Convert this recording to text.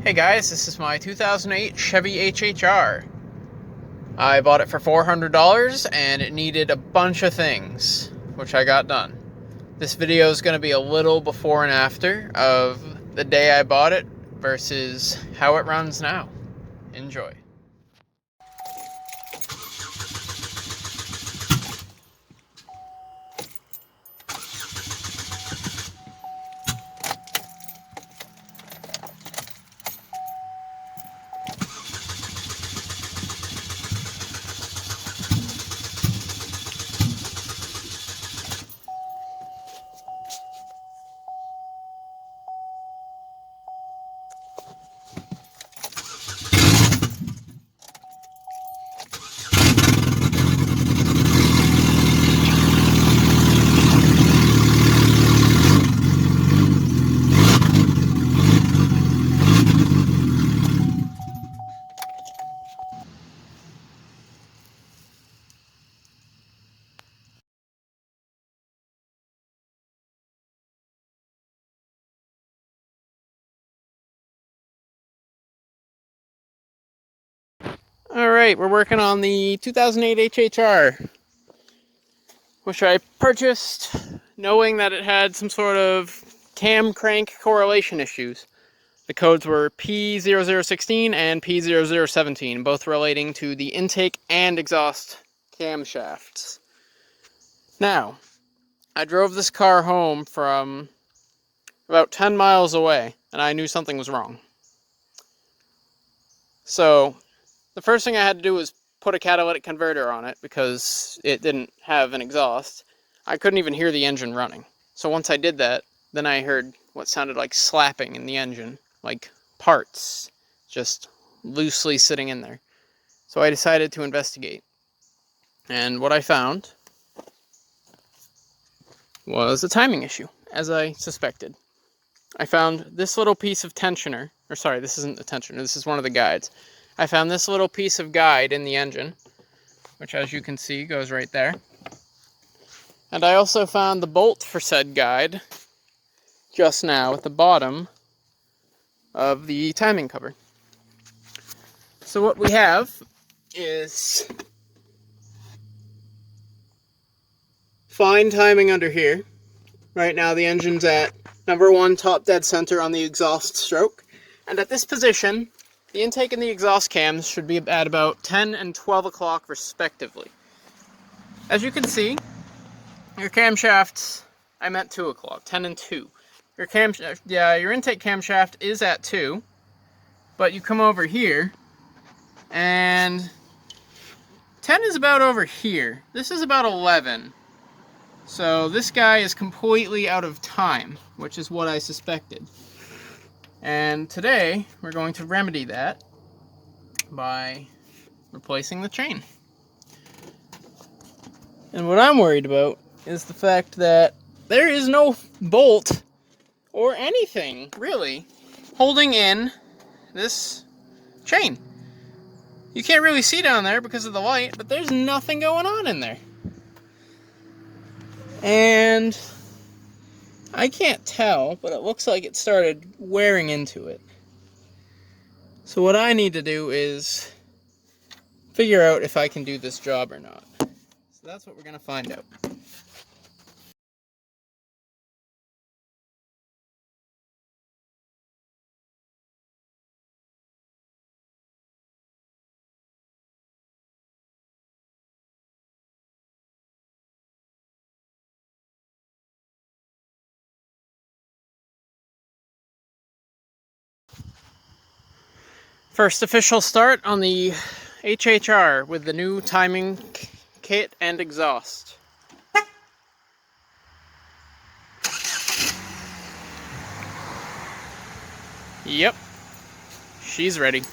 Hey guys, this is my 2008 Chevy HHR. I bought it for $400 and it needed a bunch of things, which I got done. This video is going to be a little before and after of the day I bought it versus how it runs now. Enjoy. Alright, we're working on the 2008 HHR, which I purchased knowing that it had some sort of cam crank correlation issues. The codes were P0016 and P0017, both relating to the intake and exhaust camshafts. Now, I drove this car home from about 10 miles away, and I knew something was wrong. So, the first thing I had to do was put a catalytic converter on it because it didn't have an exhaust. I couldn't even hear the engine running. So once I did that, then I heard what sounded like slapping in the engine, like parts just loosely sitting in there. So I decided to investigate. And what I found was a timing issue, as I suspected. I found this little piece of tensioner, or sorry, this isn't the tensioner, this is one of the guides. I found this little piece of guide in the engine, which as you can see goes right there. And I also found the bolt for said guide just now at the bottom of the timing cover. So what we have is fine timing under here. Right now the engine's at number 1 top dead center on the exhaust stroke. And at this position, the intake and the exhaust cams should be at about 10 and 12 o'clock respectively. As you can see, your camshafts, I meant 2 o'clock, 10 and 2. Your intake camshaft is at 2, but you come over here, and 10 is about over here. This is about 11. So this guy is completely out of time, which is what I suspected. And today, we're going to remedy that by replacing the chain. And what I'm worried about is the fact that there is no bolt or anything, really, holding in this chain. You can't really see down there because of the light, but there's nothing going on in there. And I can't tell, but it looks like it started wearing into it. So what I need to do is figure out if I can do this job or not. So that's what we're going to find out. First official start on the HHR with the new timing kit and exhaust. Yep, she's ready.